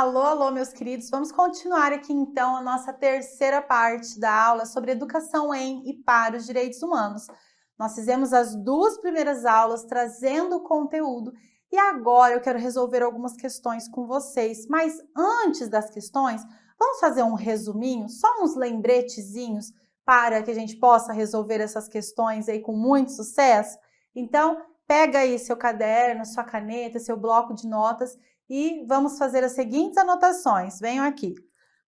Alô, alô, meus queridos. Vamos continuar aqui então a nossa terceira parte da aula sobre educação em e para os direitos humanos. Nós fizemos as duas primeiras aulas trazendo o conteúdo e agora eu quero resolver algumas questões com vocês. Mas antes das questões, vamos fazer um resuminho, só uns lembretezinhos para que a gente possa resolver essas questões aí com muito sucesso? Então, pega aí seu caderno, sua caneta, seu bloco de notas e vamos fazer as seguintes anotações. Venham aqui.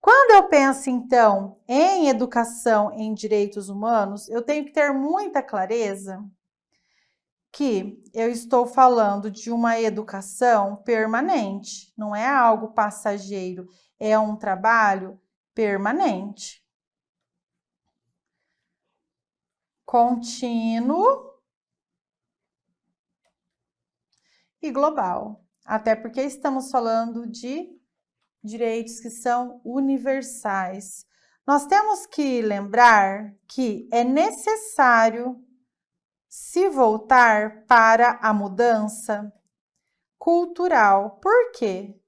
Quando eu penso, então, em educação em direitos humanos, eu tenho que ter muita clareza que eu estou falando de uma educação permanente, não é algo passageiro, é um trabalho permanente, contínuo e global. Até porque estamos falando de direitos que são universais. Nós temos que lembrar que é necessário se voltar para a mudança cultural. Por quê?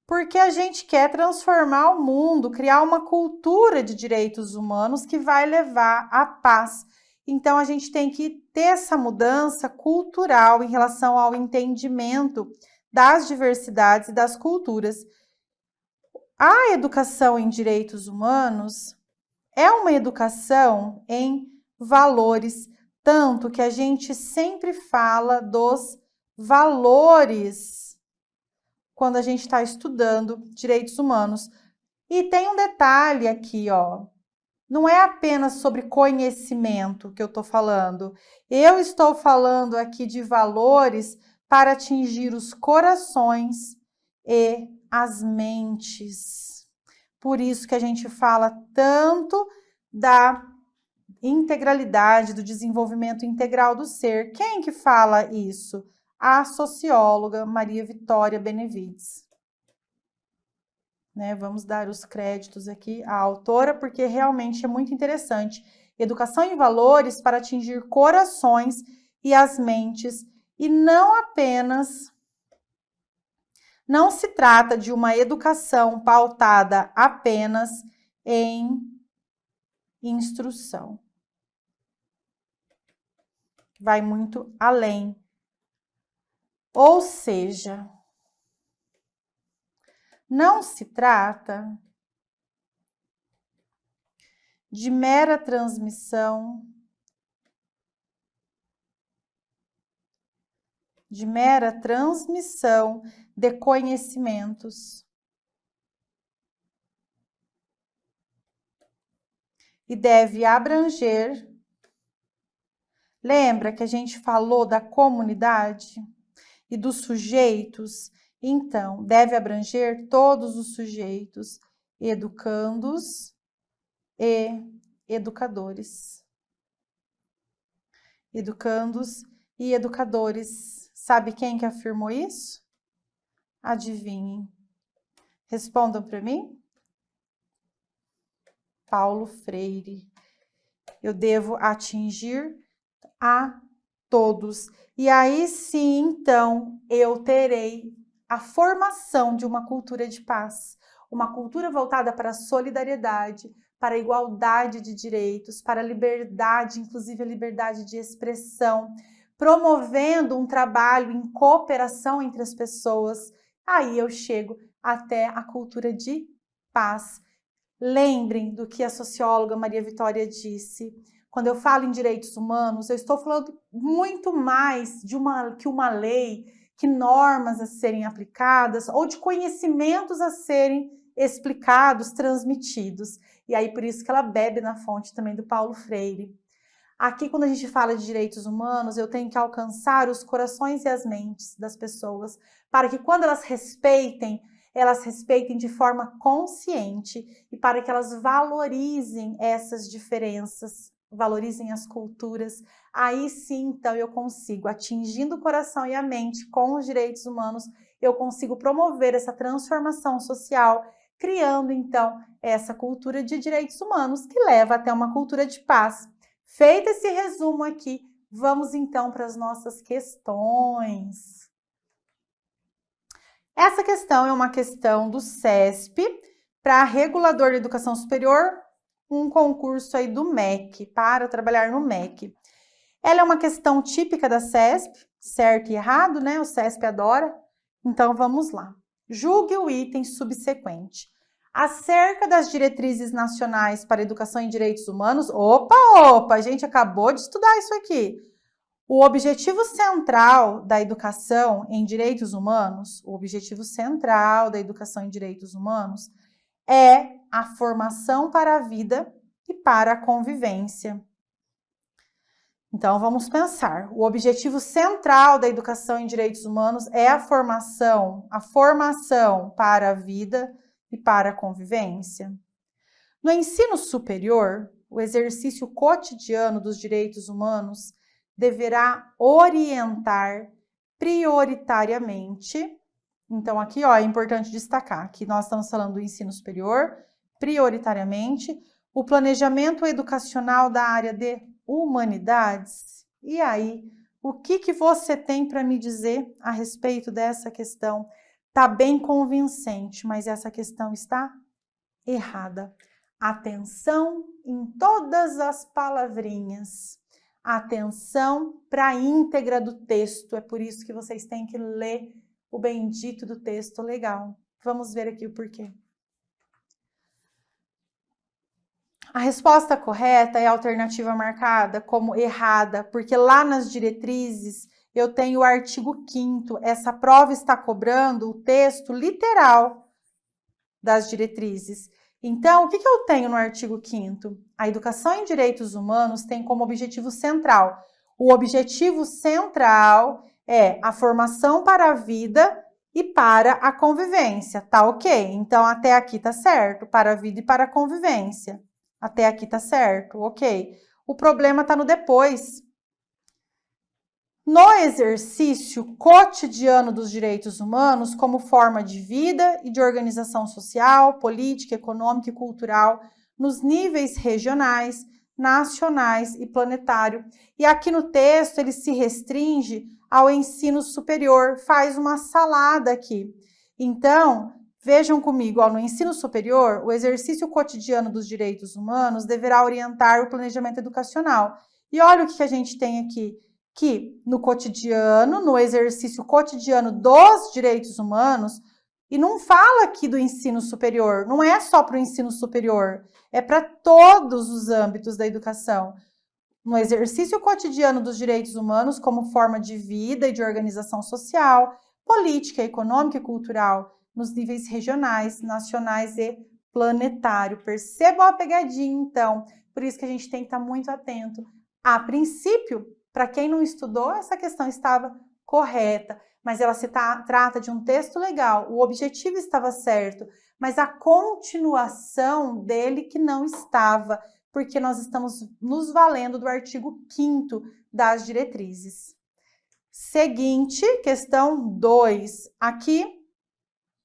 Porque a gente quer transformar o mundo, criar uma cultura de direitos humanos que vai levar à paz. Então, a gente tem que ter essa mudança cultural em relação ao entendimento das diversidades e das culturas. A educação em direitos humanos é uma educação em valores, tanto que a gente sempre fala dos valores quando a gente está estudando direitos humanos. E tem um detalhe aqui, ó. Não é apenas sobre conhecimento que eu estou falando. Eu estou falando aqui de valores para atingir os corações e as mentes. Por isso que a gente fala tanto da integralidade, do desenvolvimento integral do ser. Quem que fala isso? A socióloga Maria Vitória Benevides. Vamos dar os créditos aqui à autora, porque realmente é muito interessante. Educação em valores para atingir corações e as mentes, e não apenas... Não se trata de uma educação pautada apenas em instrução. Vai muito além. Ou seja, não se trata de mera transmissão, de conhecimentos. E deve abranger. Lembra que a gente falou da comunidade e dos sujeitos? Então, deve abranger todos os sujeitos, educandos e educadores. Educandos e educadores. Sabe quem que afirmou isso? Adivinhem. Respondam para mim. Paulo Freire. Eu devo atingir a todos. E aí sim, então, eu terei a formação de uma cultura de paz, uma cultura voltada para a solidariedade, para a igualdade de direitos, para a liberdade, inclusive a liberdade de expressão, promovendo um trabalho em cooperação entre as pessoas. Aí eu chego até a cultura de paz. Lembrem do que a socióloga Maria Vitória disse. Quando eu falo em direitos humanos, eu estou falando muito mais que uma lei, que normas a serem aplicadas ou de conhecimentos a serem explicados, transmitidos. E aí por isso que ela bebe na fonte também do Paulo Freire. Aqui, quando a gente fala de direitos humanos, eu tenho que alcançar os corações e as mentes das pessoas, para que quando elas respeitem de forma consciente e para que elas valorizem essas diferenças, valorizem as culturas. Aí sim, então, eu consigo, atingindo o coração e a mente com os direitos humanos, eu consigo promover essa transformação social, criando, então, essa cultura de direitos humanos que leva até uma cultura de paz. Feito esse resumo aqui, vamos então para as nossas questões. Essa questão é uma questão do CESP para regulador de educação superior, um concurso aí do MEC, para trabalhar no MEC. Ela é uma questão típica da CESP, certo e errado, né? O CESP adora. Então, vamos lá. Julgue o item subsequente. Acerca das diretrizes nacionais para educação em direitos humanos. Opa, a gente acabou de estudar isso aqui. O objetivo central da educação em direitos humanos, é a formação para a vida e para a convivência. Então, vamos pensar. O objetivo central da educação em direitos humanos é a formação para a vida e para a convivência. No ensino superior, o exercício cotidiano dos direitos humanos deverá orientar prioritariamente. Então, aqui, ó, é importante destacar que nós estamos falando do ensino superior, prioritariamente, o planejamento educacional da área de humanidades. E aí, o que você tem para me dizer a respeito dessa questão? Tá bem convincente, mas essa questão está errada. Atenção em todas as palavrinhas. Atenção para a íntegra do texto. É por isso que vocês têm que ler o bendito do texto legal. Vamos ver aqui o porquê. A resposta correta é a alternativa marcada como errada, porque lá nas diretrizes eu tenho o artigo 5º. Essa prova está cobrando o texto literal das diretrizes. Então, o que eu tenho no artigo 5º? A educação em direitos humanos tem como objetivo central. O objetivo central é a formação para a vida e para a convivência. Tá ok? Então, até aqui tá certo. Para a vida e para a convivência. Até aqui tá certo, ok. O problema tá no depois. No exercício cotidiano dos direitos humanos, como forma de vida e de organização social, política, econômica e cultural, nos níveis regionais, nacionais e planetário. E aqui no texto ele se restringe ao ensino superior, faz uma salada aqui. Então, vejam comigo, ó, no ensino superior, o exercício cotidiano dos direitos humanos deverá orientar o planejamento educacional. E olha o que a gente tem aqui, que no cotidiano, no exercício cotidiano dos direitos humanos, e não fala aqui do ensino superior, não é só para o ensino superior, é para todos os âmbitos da educação. No exercício cotidiano dos direitos humanos como forma de vida e de organização social, política, econômica e cultural, nos níveis regionais, nacionais e planetário. Percebam a pegadinha, então. Por isso que a gente tem que estar muito atento. A princípio, para quem não estudou, essa questão estava correta, mas ela se trata de um texto legal. O objetivo estava certo, mas a continuação dele que não estava, porque nós estamos nos valendo do artigo 5º das diretrizes. Seguinte, questão 2. Aqui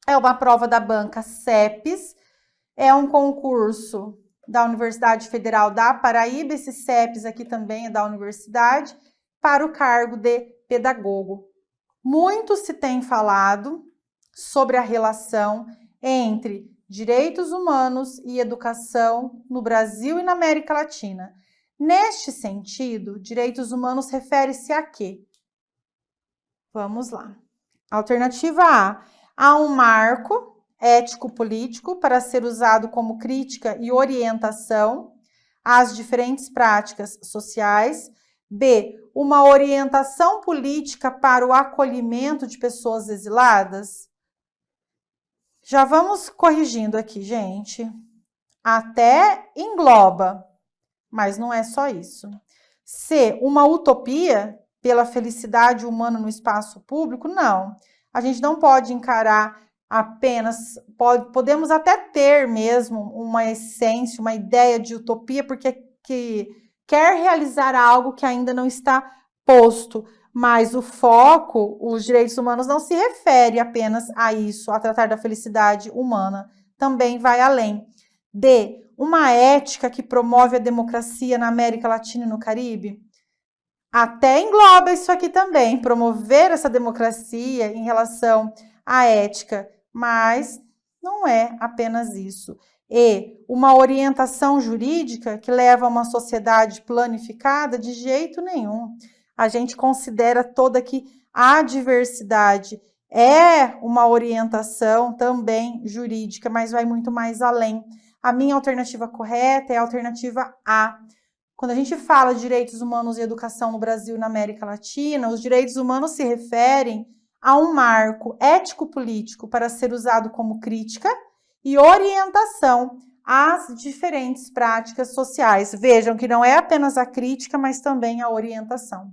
é uma prova da banca CEPES, é um concurso da Universidade Federal da Paraíba, esse CEPES aqui também é da universidade, para o cargo de pedagogo. Muito se tem falado sobre a relação entre direitos humanos e educação no Brasil e na América Latina. Neste sentido, direitos humanos refere-se a quê? Vamos lá. Alternativa A. Há um marco ético-político para ser usado como crítica e orientação às diferentes práticas sociais. B. Uma orientação política para o acolhimento de pessoas exiladas. Já vamos corrigindo aqui, gente. Até engloba, mas não é só isso. C. Uma utopia pela felicidade humana no espaço público? Não. A gente não pode encarar apenas, podemos até ter mesmo uma essência, uma ideia de utopia, porque quer realizar algo que ainda não está posto, mas o foco, os direitos humanos não se refere apenas a isso, a tratar da felicidade humana, também vai além. D. Uma ética que promove a democracia na América Latina e no Caribe? Até engloba isso aqui também, promover essa democracia em relação a ética, mas não é apenas isso. E uma orientação jurídica que leva a uma sociedade planificada, de jeito nenhum. A gente considera toda que a diversidade é uma orientação também jurídica, mas vai muito mais além. A minha alternativa correta é a alternativa A. Quando a gente fala de direitos humanos e educação no Brasil e na América Latina, os direitos humanos se referem a um marco ético-político para ser usado como crítica e orientação às diferentes práticas sociais. Vejam que não é apenas a crítica, mas também a orientação.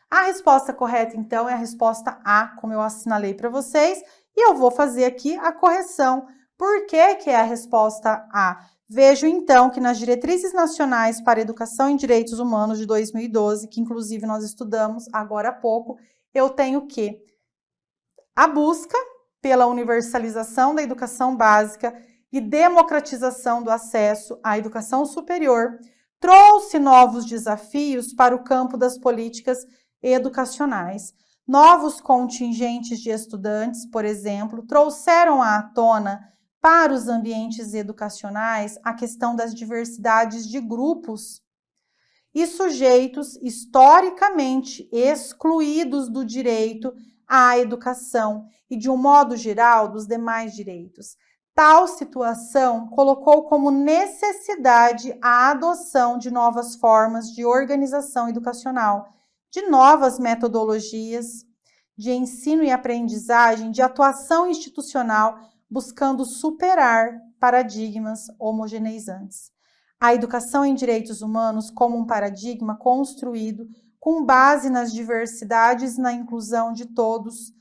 A resposta correta, então, é a resposta A, como eu assinalei para vocês, e eu vou fazer aqui a correção. Por que que é a resposta A? Vejo, então, que nas Diretrizes Nacionais para a Educação em Direitos Humanos de 2012, que inclusive nós estudamos agora há pouco, eu tenho que a busca pela universalização da educação básica e democratização do acesso à educação superior trouxe novos desafios para o campo das políticas educacionais. Novos contingentes de estudantes, por exemplo, trouxeram à tona para os ambientes educacionais a questão das diversidades de grupos e sujeitos historicamente excluídos do direito à educação e, de um modo geral, dos demais direitos. Tal situação colocou como necessidade a adoção de novas formas de organização educacional, de novas metodologias de ensino e aprendizagem, de atuação institucional, buscando superar paradigmas homogeneizantes. A educação em direitos humanos como um paradigma construído com base nas diversidades e na inclusão de todos,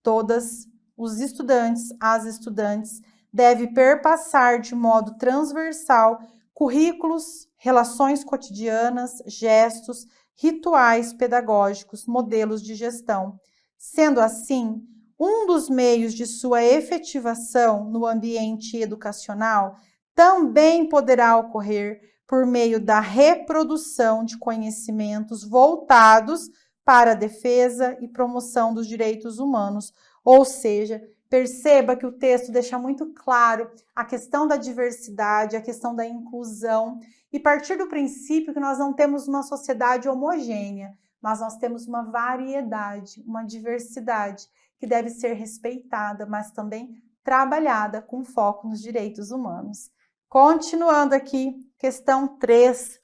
todas, os estudantes, as estudantes, deve perpassar de modo transversal currículos, relações cotidianas, gestos, rituais pedagógicos, modelos de gestão. Sendo assim, um dos meios de sua efetivação no ambiente educacional também poderá ocorrer por meio da reprodução de conhecimentos voltados para a defesa e promoção dos direitos humanos. Ou seja, perceba que o texto deixa muito claro a questão da diversidade, a questão da inclusão, e partir do princípio que nós não temos uma sociedade homogênea, mas nós temos uma variedade, uma diversidade que deve ser respeitada, mas também trabalhada com foco nos direitos humanos. Continuando aqui, questão 3,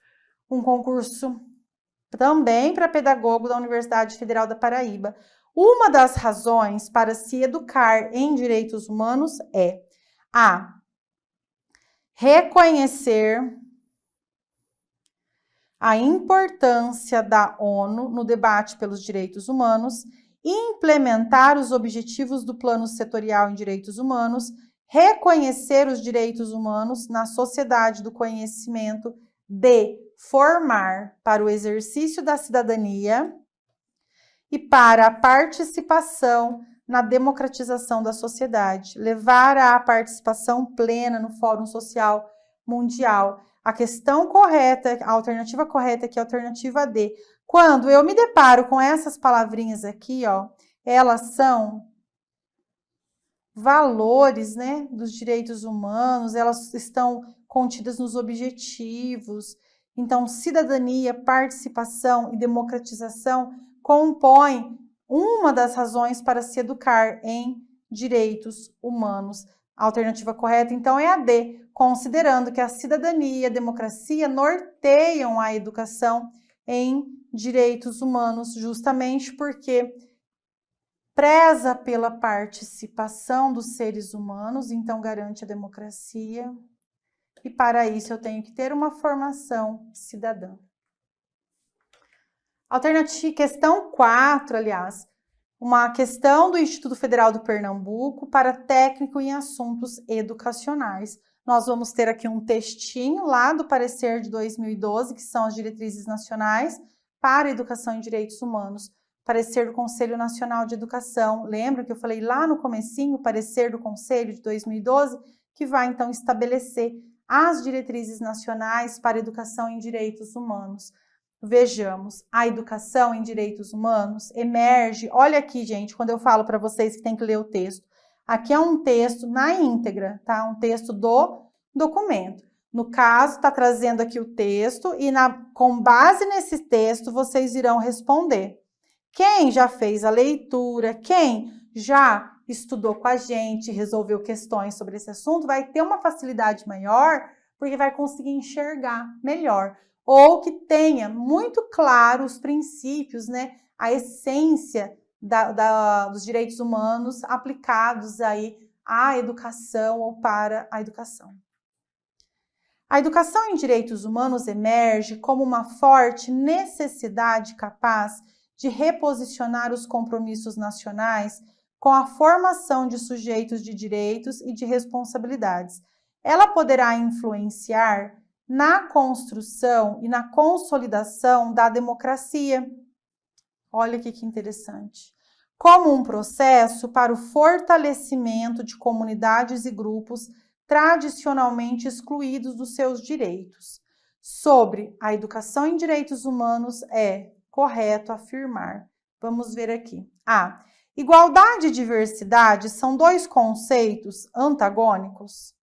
um concurso também para pedagogo da Universidade Federal da Paraíba. Uma das razões para se educar em direitos humanos é a reconhecer a importância da ONU no debate pelos direitos humanos, implementar os objetivos do Plano Setorial em Direitos Humanos, reconhecer os direitos humanos na sociedade do conhecimento, de formar para o exercício da cidadania e para a participação na democratização da sociedade, levar à participação plena no Fórum Social Mundial. A questão correta, a alternativa correta aqui é a alternativa D. Quando eu me deparo com essas palavrinhas aqui, ó, elas são valores, né, dos direitos humanos, elas estão contidas nos objetivos. Então, cidadania, participação e democratização compõem uma das razões para se educar em direitos humanos. A alternativa correta, então, é a D, considerando que a cidadania e a democracia norteiam a educação em direitos humanos, justamente porque preza pela participação dos seres humanos, então garante a democracia, e para isso eu tenho que ter uma formação cidadã. Alternativa, questão 4, aliás, uma questão do Instituto Federal do Pernambuco para técnico em assuntos educacionais. Nós vamos ter aqui um textinho lá do parecer de 2012, que são as diretrizes nacionais para a educação em direitos humanos. Parecer do Conselho Nacional de Educação. Lembra que eu falei lá no comecinho, o parecer do Conselho de 2012, que vai então estabelecer as diretrizes nacionais para a educação em direitos humanos. Vejamos, a educação em direitos humanos emerge. Olha aqui, gente, quando eu falo para vocês que tem que ler o texto. Aqui é um texto na íntegra, tá? Um texto do documento. No caso, está trazendo aqui o texto e com base nesse texto vocês irão responder. Quem já fez a leitura, quem já estudou com a gente, resolveu questões sobre esse assunto, vai ter uma facilidade maior, porque vai conseguir enxergar melhor. Ou que tenha muito claro os princípios, né? A essência dos direitos humanos aplicados aí à educação ou para a educação. A educação em direitos humanos emerge como uma forte necessidade capaz de reposicionar os compromissos nacionais com a formação de sujeitos de direitos e de responsabilidades. Ela poderá influenciar na construção e na consolidação da democracia. Olha aqui que interessante. Como um processo para o fortalecimento de comunidades e grupos tradicionalmente excluídos dos seus direitos. Sobre a educação em direitos humanos é correto afirmar. Vamos ver aqui. Igualdade e diversidade são dois conceitos antagônicos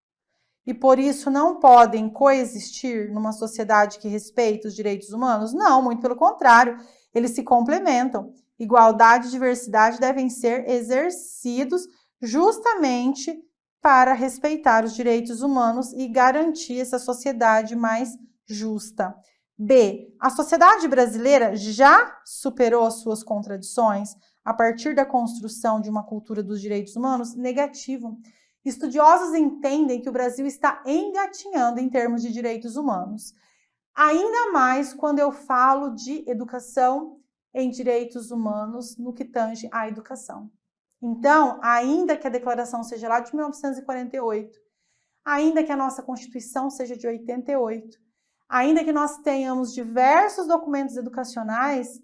e por isso não podem coexistir numa sociedade que respeita os direitos humanos? Não, muito pelo contrário, eles se complementam. Igualdade e diversidade devem ser exercidos justamente para respeitar os direitos humanos e garantir essa sociedade mais justa. B. A sociedade brasileira já superou as suas contradições a partir da construção de uma cultura dos direitos humanos? Negativo. Estudiosos entendem que o Brasil está engatinhando em termos de direitos humanos. Ainda mais quando eu falo de educação em direitos humanos no que tange à educação. Então, ainda que a declaração seja lá de 1948, ainda que a nossa Constituição seja de 88, ainda que nós tenhamos diversos documentos educacionais,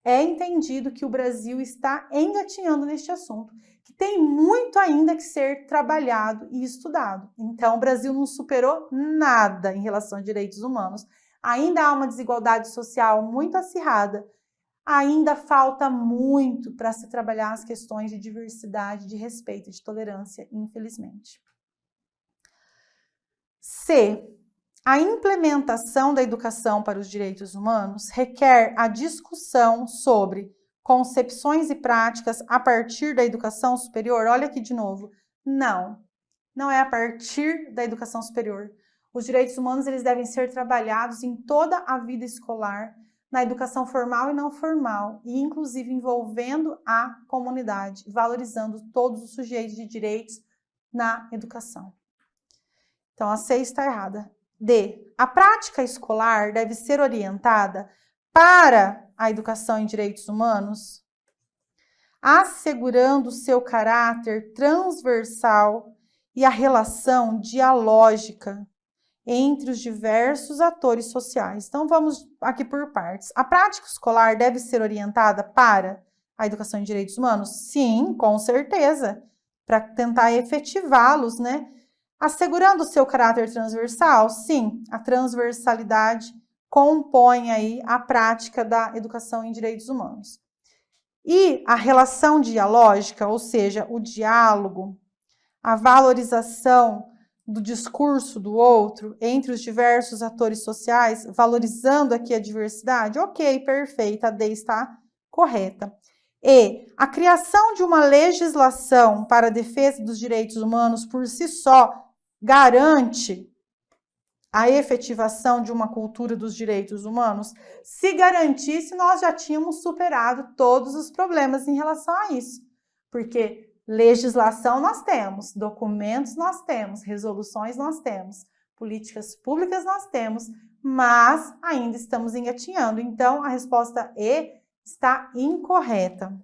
é entendido que o Brasil está engatinhando neste assunto, que tem muito ainda que ser trabalhado e estudado. Então, o Brasil não superou nada em relação a direitos humanos. Ainda há uma desigualdade social muito acirrada. Ainda falta muito para se trabalhar as questões de diversidade, de respeito e de tolerância, infelizmente. C. A implementação da educação para os direitos humanos requer a discussão sobre concepções e práticas a partir da educação superior. Olha aqui de novo. Não é a partir da educação superior. Os direitos humanos eles devem ser trabalhados em toda a vida escolar, na educação formal e não formal, e inclusive envolvendo a comunidade, valorizando todos os sujeitos de direitos na educação. Então, a C está errada. D. A prática escolar deve ser orientada para a educação em direitos humanos, assegurando seu caráter transversal e a relação dialógica entre os diversos atores sociais. Então, vamos aqui por partes. A prática escolar deve ser orientada para a educação em direitos humanos? Sim, com certeza, para tentar efetivá-los, né? Assegurando o seu caráter transversal? Sim, a transversalidade compõe aí a prática da educação em direitos humanos. E a relação dialógica, ou seja, o diálogo, a valorização do discurso do outro entre os diversos atores sociais, valorizando aqui a diversidade? Ok, perfeita, a D está correta. E a criação de uma legislação para a defesa dos direitos humanos por si só garante a efetivação de uma cultura dos direitos humanos? Se garantisse, nós já tínhamos superado todos os problemas em relação a isso. Porque legislação nós temos, documentos nós temos, resoluções nós temos, políticas públicas nós temos, mas ainda estamos engatinhando. Então, a resposta E está incorreta.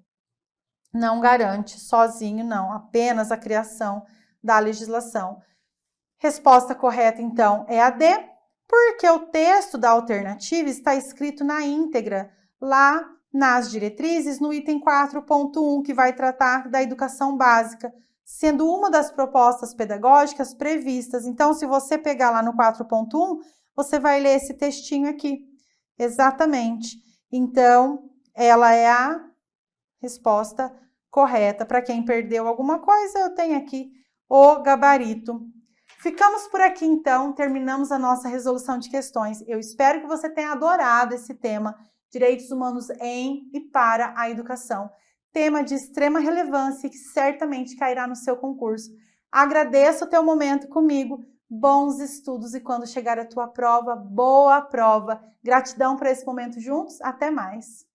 Não garante sozinho, não, apenas a criação da legislação. Resposta correta, então, é a D, porque o texto da alternativa está escrito na íntegra, lá nas diretrizes, no item 4.1, que vai tratar da educação básica, sendo uma das propostas pedagógicas previstas. Então, se você pegar lá no 4.1, você vai ler esse textinho aqui, Exatamente. Então, ela é a resposta correta. Para quem perdeu alguma coisa, eu tenho aqui o gabarito. Ficamos por aqui, então, terminamos a nossa resolução de questões. Eu espero que você tenha adorado esse tema, direitos humanos em e para a educação. Tema de extrema relevância que certamente cairá no seu concurso. Agradeço o teu momento comigo, bons estudos e quando chegar a tua prova, boa prova. Gratidão por esse momento juntos, até mais.